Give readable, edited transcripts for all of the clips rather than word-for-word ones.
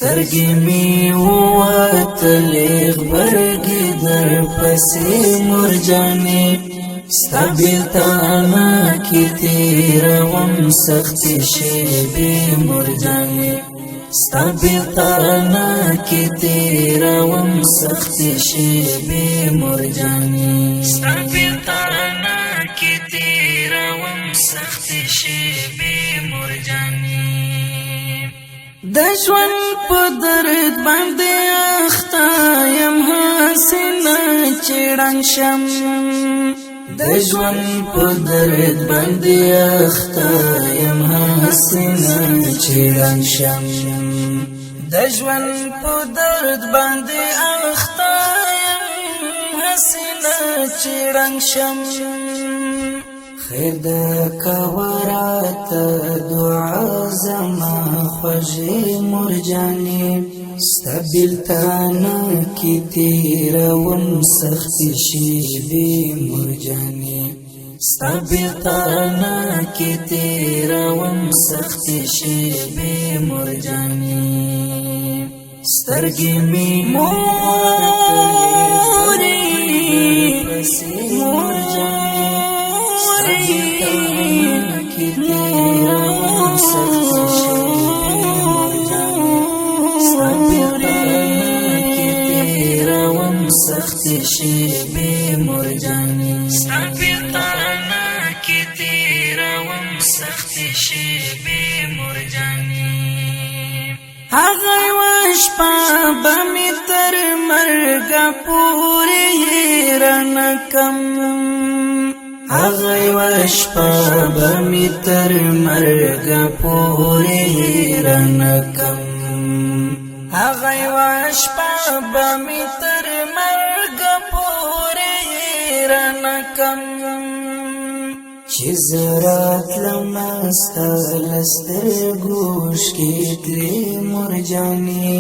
سترګې می ووتلې غبرګې در پسې مرجانې ستا بېلتانه کې تېروم سختې شېبې مرجانې ستا بېلتانه کې تېروم سختې شېبې مرجانې ستا بېلتانه کې تېروم سختې شېبې مرجانې د ژوند په درد باندې اخته یم هسې نه چې ړنګ شم د ژوند په درد باندې اخته یم هسې نه چې ړنګ شم د ژوند په درد باندې اخته یم هسې نه چې ړنګ شم خیر د کاوراته دعا زما خوږې مرجانې ستا بېلتانه کې تېروم سختې شېبې مرجانې ستا بېلتانه کې تېروم سختې شېبې مرجانې سترګې مې مورې مرجانې سختې شېبې مرجانې ستا بېلتانه کې تېروم سختې شېبې مرجانې هغه یوه شپه به مې تر مرګه پورې هېره نه کړم هغه یوه شپه به مې تر مرګه پورې هېره نه کړم هغه یوه شپه به مې تر مرګه پورې هېره نه کړم چې زه راتلمه ستا له سترګو شکې تلې مرجانې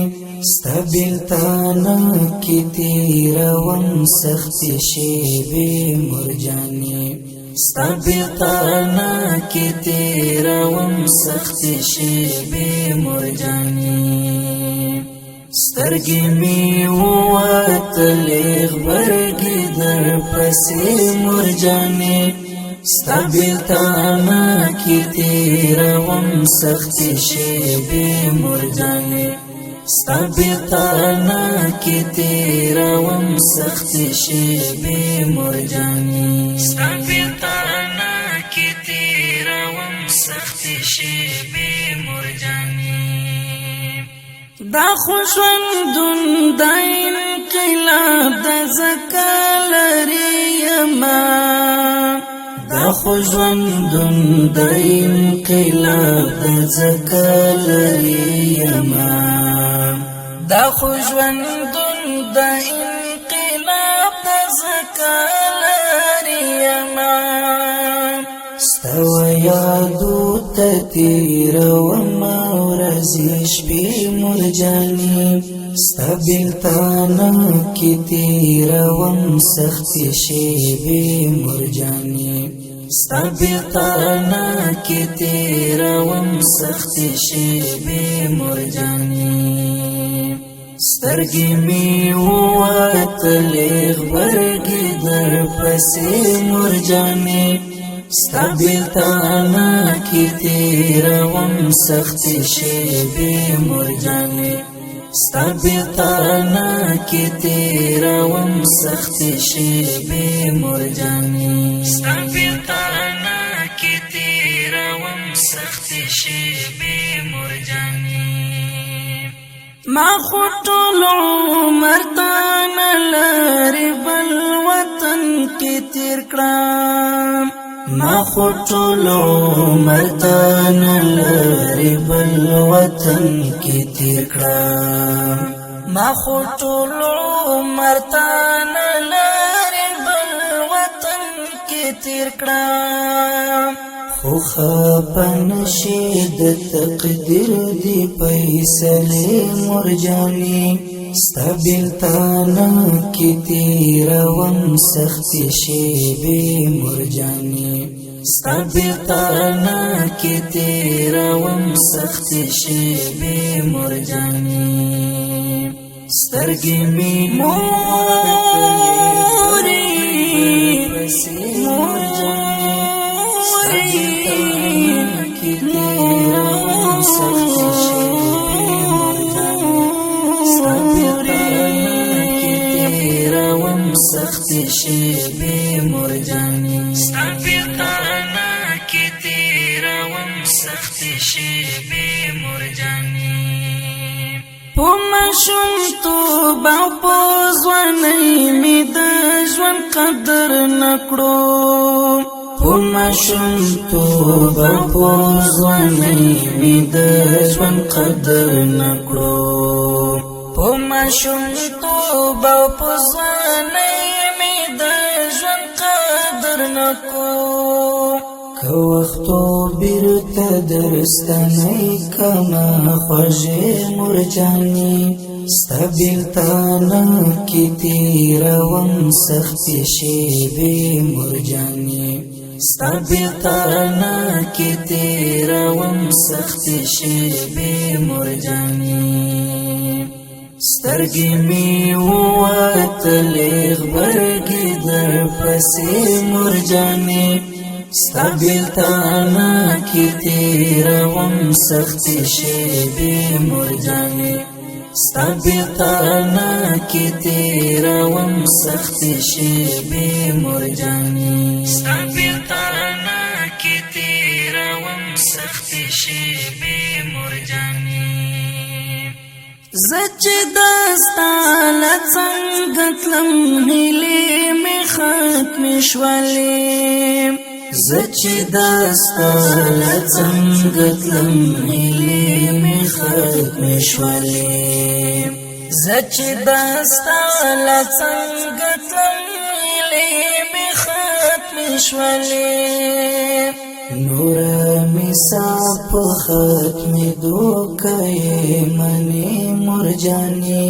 ستا بېلتانه کې تېروم سختې شېبې مرجانې ستا بېلتانه کې تېروم سختې شېبې مرجانې سترګې مې ووتلې غبرګې در پسې مرجانې ستا بېلتانه کې تېروم سختې شېبې مرجانې ستا بېلتانه کې تېروم سختې شېبې مرجانې ستا بېلتانه کې تېروم سختې شېبې مرجانې دا خو ژوندون د انقلاب د ځکه لرې یمه دا خو ژوندون د انقلاب د ځکه لرې یمه دا خو ژوندون د انقلاب د ځکه لرې یمه ستا یادو ته تېرومه ورځې شپې مرجانې ستا بېلتانه کې تېروم سختې شېبې مرجانې ستا بېلتانه کې تېروم سختې شېبې مرجانې سترګې مې ووتلې غبرګې در پسې مرجانې ستا بېلتانه کې تېروم سختې شېبې مرجانې ستا بېلتانه کې تېروم سختې شېبې مرجانې ستا بېلتانه کې تېروم سختې شېبې مرجانې ما خو ټول عمر تا نه لرې بل وطن کې تېر کړم ما خو ټول عمر تا نه لرې بل وطن کې تېر کړم ما خو ټول عمر تا نه لرې بل وطن کې تېر کړم خو خپه نشې د تقدیر دی فیصلې مرجانې ستا بېلتانه کې تېروم سختې شېبې مرجانې ستا بیلتانا کی تیروم سختی شیبی مرجانی سترگی می موری مرجانی کی تیروم سختی شیبی مرجانی کی تیروم سختی شیبی مرجانی کی تیروم سختی شیبی مرجانی پمشم تو با پوزوانی می د ژوند قدر نکړو پمشم تو با پوزوانی می د ژوند قدر نکړو پمشم تو با پوزوانی می د ژوند قدر نکړو که وختو بیرته درستنی کما خوږې مرجانې ستا بیلتانه کې تېروم سختې شېبې مرجانې ستا بیلتانه کې تېروم سختې شېبې مرجانې سترګې مې ووتلې غبرګې در پسې مرجانې ستا بیلتانا کی تیروم سختی شیبی مرجانی ستا بیلتانا کی تیروم سختی شیبی مرجانی ستا بیلتانا کی تیروم سختی شیبی مرجانی زچ دستا لڅنګتلم هلي می ختم شولې زچ دستا لڅنګتلم هلي می ختم شولې زچ دستا لڅنګتلم هلي می ختم شولې نور می ساپ ختم دوکای منی مرجانی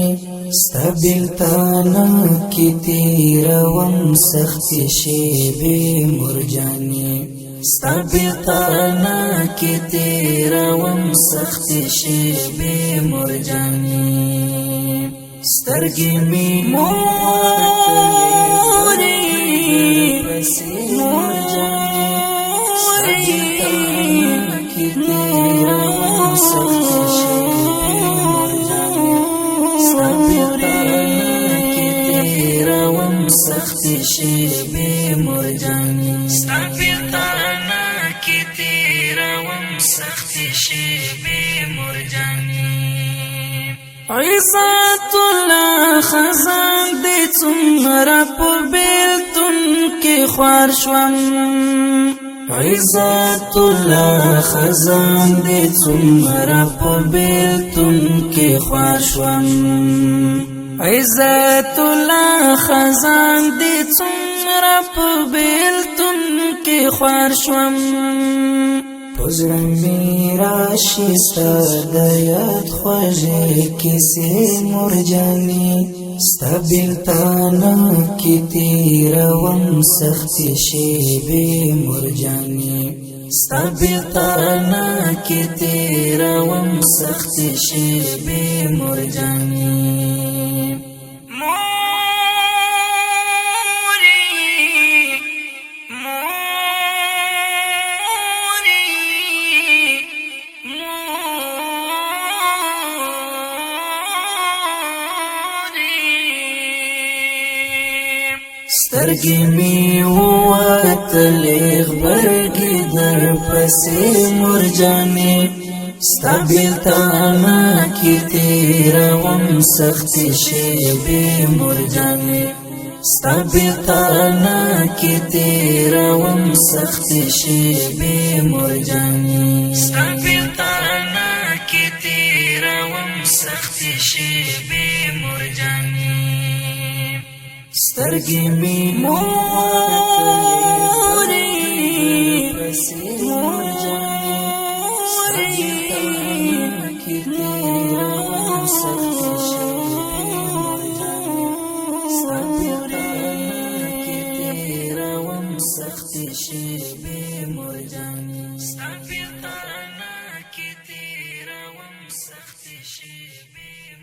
ستا بیلتانا کی تیروم سختی شیبی مرجانی ستا بیلتانا کی تیروم سختی شیبی مرجانی سترگی می موری مرجانی کی تیروم سختی شیبی سختی شیبی مرجانی ستا بیلتانا کی تیروم سختی شیبی مرجانی عزت الله خزان دی څومره په بیلتون کې خوار شوم عزت الله خزان دی څومره په بیلتون کې خوار شوم عزت الله خزان دی څومره په بیلتون کې خوار شوم پزړه مې راشي ستا د یاد خوږې کیسې مرجانې ستا بیلتانه کې تېروم سختې شېبې مرجانې ستا بیلتانه کې تېروم سختې شېبې مرجانې سترګې مې ووتلې غبرګې در پسې مرجانې ستا بیلتانا کې تېروم سختې شېبې مرجانې ستا بیلتانا کې تېروم سختې شېبې مرجانې ستا بیلتانا کې تېروم سختې شېبې مرجانې سترګې مې موری سختی شیبی شي بي